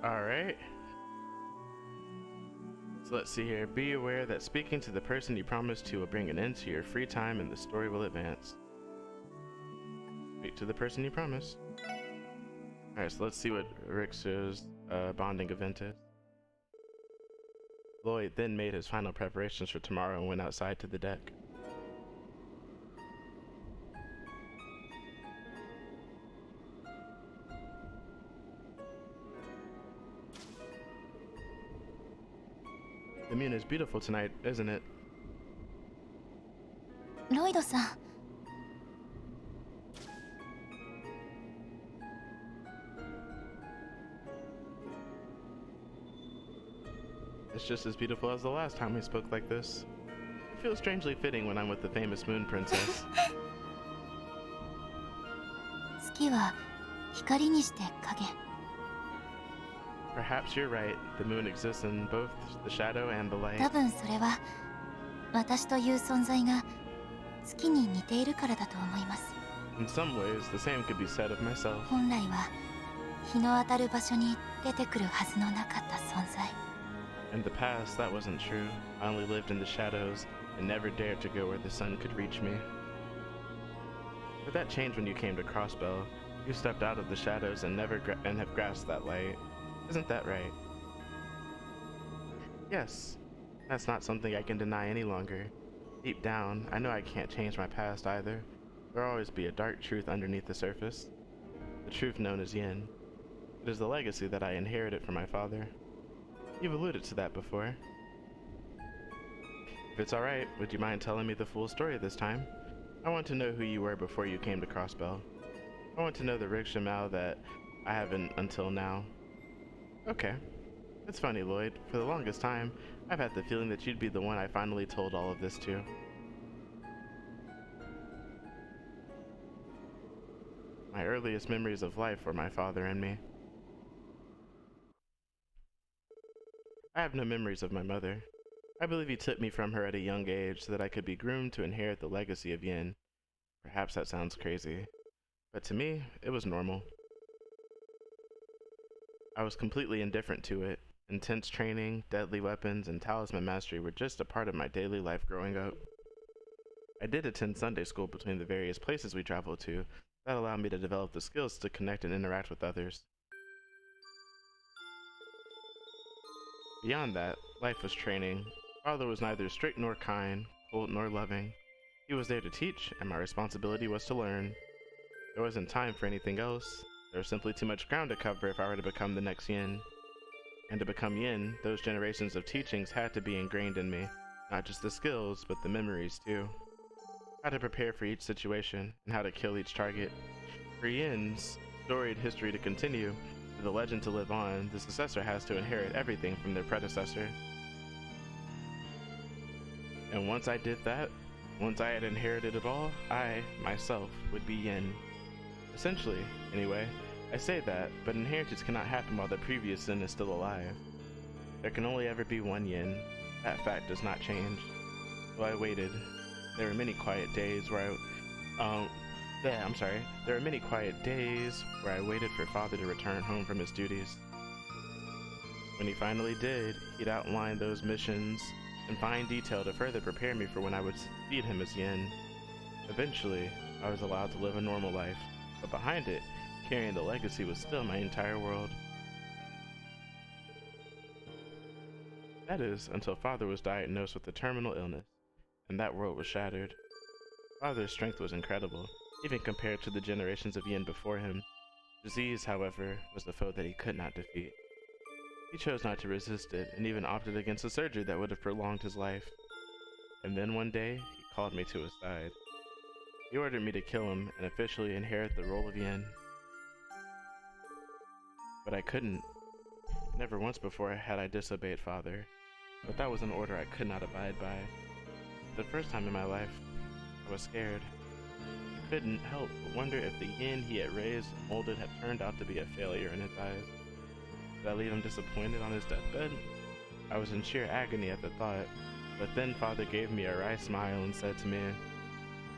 Alright. So let's see here. Be aware that speaking to the person you promised to will bring an end to your free time and the story will advance. Speak to the person you promised. Alright, so let's see what Rixia's bonding event is. Lloyd then made his final preparations for tomorrow and went outside to the deck. The moon is beautiful tonight, isn't it? ロイドさん。 It's just as beautiful as the last time we spoke like this. It feels strangely fitting when I'm with the famous Moon Princess. 月は光にして影。 Perhaps you're right. The moon exists in both the shadow and the light. 多分それは私という存在が月に似ているからだと思います。 In some ways, the same could be said of myself. 本来は日の当たる場所に出てくるはずのなかった存在。 In the past, that wasn't true. I only lived in the shadows and never dared to go where the sun could reach me. But that changed when you came to Crossbell. You stepped out of the shadows and have grasped that light. Isn't that right? Yes. That's not something I can deny any longer. Deep down, I know I can't change my past either. There'll always be a dark truth underneath the surface. The truth known as Yin. It is the legacy that I inherited from my father. You've alluded to that before. If it's alright, would you mind telling me the full story this time? I want to know who you were before you came to Crossbell. I want to know the Rixia Mao that I haven't until now. Okay. It's funny, Lloyd. For the longest time, I've had the feeling that you'd be the one I finally told all of this to. My earliest memories of life were my father and me. I have no memories of my mother. I believe he took me from her at a young age so that I could be groomed to inherit the legacy of Yin. Perhaps that sounds crazy, but to me, it was normal. I was completely indifferent to it. Intense training, deadly weapons, and talisman mastery were just a part of my daily life growing up. I did attend Sunday school between the various places we traveled to. That allowed me to develop the skills to connect and interact with others. Beyond that, life was training. Father was neither strict nor kind, cold nor loving. He was there to teach, and my responsibility was to learn. There wasn't time for anything else. There was simply too much ground to cover if I were to become the next Yin. And to become Yin, those generations of teachings had to be ingrained in me. Not just the skills, but the memories too. How to prepare for each situation, and how to kill each target. For Yin's storied history to continue, for the legend to live on, the successor has to inherit everything from their predecessor. And once I did that, once I had inherited it all, I, myself, would be Yin. Essentially, anyway. I say that, but inheritance cannot happen while the previous Yin is still alive. There can only ever be one Yin. That fact does not change. So I waited. There were many quiet days where There were many quiet days where I waited for Father to return home from his duties. When he finally did, he'd outline those missions in fine detail to further prepare me for when I would succeed him as Yin. Eventually, I was allowed to live a normal life, but behind it, carrying the legacy was still my entire world. That is, until Father was diagnosed with a terminal illness, and that world was shattered. Father's strength was incredible, even compared to the generations of Yin before him. Disease, however, was the foe that he could not defeat. He chose not to resist it, and even opted against a surgery that would have prolonged his life. And then one day, he called me to his side. He ordered me to kill him and officially inherit the role of Yin. But I couldn't. Never once before had I disobeyed Father, but that was an order I could not abide by. The first time in my life, I was scared. I couldn't help but wonder if the Yin he had raised and molded had turned out to be a failure in his eyes. Did I leave him disappointed on his deathbed? I was in sheer agony at the thought, but then Father gave me a wry smile and said to me,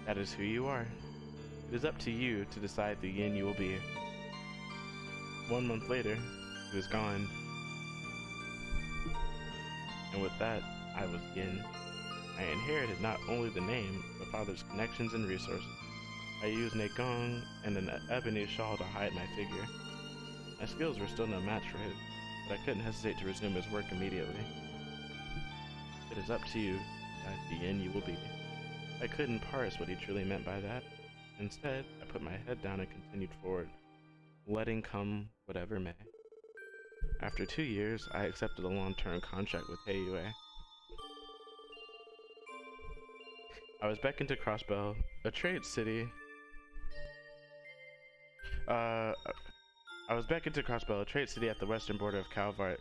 "That is who you are. It is up to you to decide the Yin you will be." 1 month later, He was gone. And with that, I was Yin. I inherited not only the name, but father's connections and resources. I used Negong and an ebony shawl to hide my figure. My skills were still no match for his, but I couldn't hesitate to resume his work immediately. It is up to you, that the Yin you will be. I couldn't parse what he truly meant by that. Instead, I put my head down and continued forward, letting come whatever may. After 2 years, I accepted a long-term contract with Heiyue. I was beckoned to Crossbell, a trade city. I was beckoned to Crossbell, a trade city at the western border of Calvart,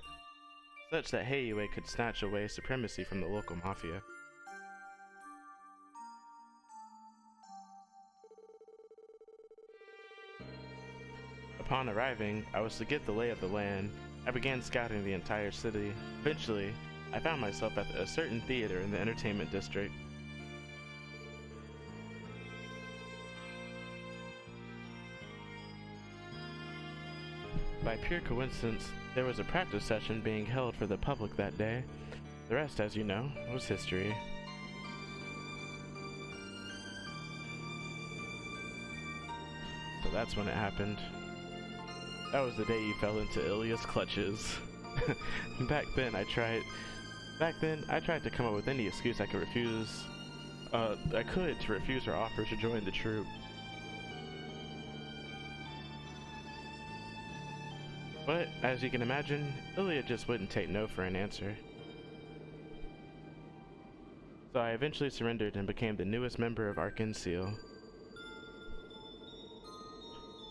such that Heiyue could snatch away supremacy from the local mafia. Upon arriving, I was to get the lay of the land. I began scouting the entire city. Eventually, I found myself at a certain theater in the entertainment district. By pure coincidence, there was a practice session being held for the public that day. The rest, as you know, was history. So that's when it happened. That was the day you fell into Ilya's clutches. Back then, I tried to come up with any excuse I could to refuse her offer to join the troupe. But, as you can imagine, Ilya just wouldn't take no for an answer. So I eventually surrendered and became the newest member of Arkan Seal.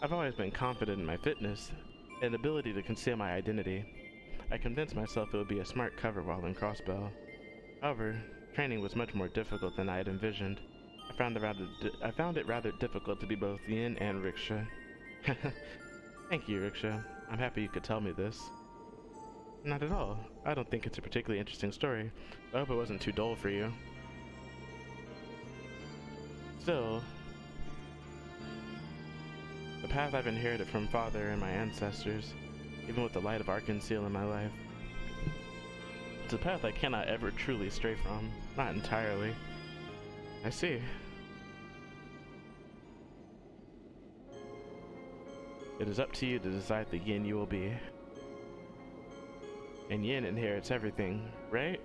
I've always been confident in my fitness and ability to conceal my identity. I convinced myself it would be a smart cover while in Crossbell. However, training was much more difficult than I had envisioned. I found it rather difficult to be both Yin and Rixia. Thank you, Rixia. I'm happy you could tell me this. Not at all. I don't think it's a particularly interesting story. I hope it wasn't too dull for you. Still, the path I've inherited from father and my ancestors, even with the light of Arkan Seal in my life, it's a path I cannot ever truly stray from. Not entirely. I see. It is up to you to decide the Yin you will be. And Yin inherits everything, right?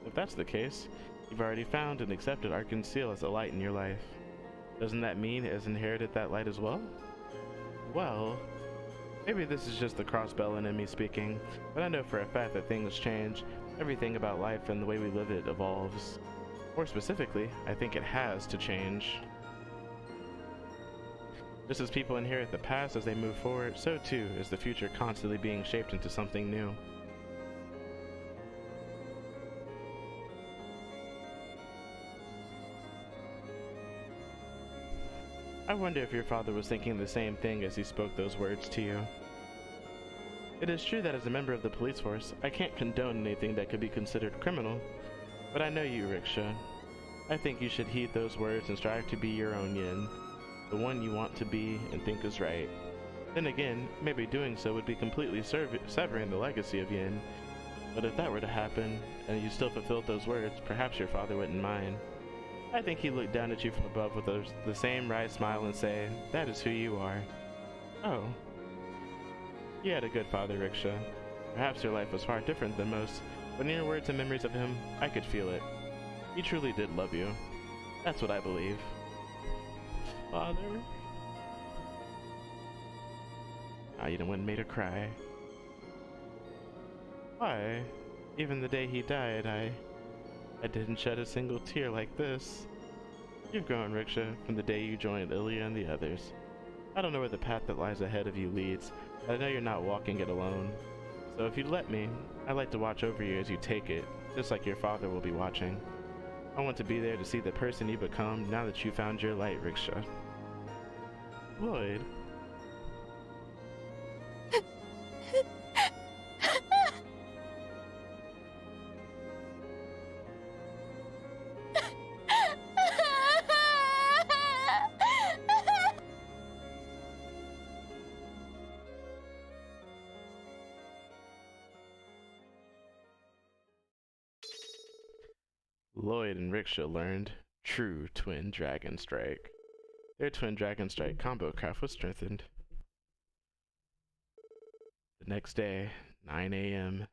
If that's the case, you've already found and accepted Arkan Seal as a light in your life. Doesn't that mean it has inherited that light as well? Well, maybe this is just the Crossbell in me speaking, but I know for a fact that things change. Everything about life and the way we live it evolves. More specifically, I think it has to change. Just as people inherit the past as they move forward, so too is the future constantly being shaped into something new. I wonder if your father was thinking the same thing as he spoke those words to you. It is true that as a member of the police force, I can't condone anything that could be considered criminal, but I know you, Rixia. I think you should heed those words and strive to be your own Yin, the one you want to be and think is right. Then again, maybe doing so would be completely severing the legacy of Yin, but if that were to happen, and you still fulfilled those words, perhaps your father wouldn't mind. I think he'd look down at you from above with the same wry smile and say, "That is who you are." Oh. You had a good father, Rixia. Perhaps your life was far different than most, but in your words and memories of him, I could feel it. He truly did love you. That's what I believe. Father? Ah, you done went and made her cry. Why? Even the day he died, I didn't shed a single tear like this. You've grown, Rixia, from the day you joined Ilya and the others. I don't know where the path that lies ahead of you leads, but I know you're not walking it alone. So if you'd let me, I'd like to watch over you as you take it, just like your father will be watching. I want to be there to see the person you become now that you found your light, Rixia. Lloyd. Lloyd and Rixia learned true Twin Dragon Strike. Their Twin Dragon Strike combo craft was strengthened. The next day, 9 a.m.,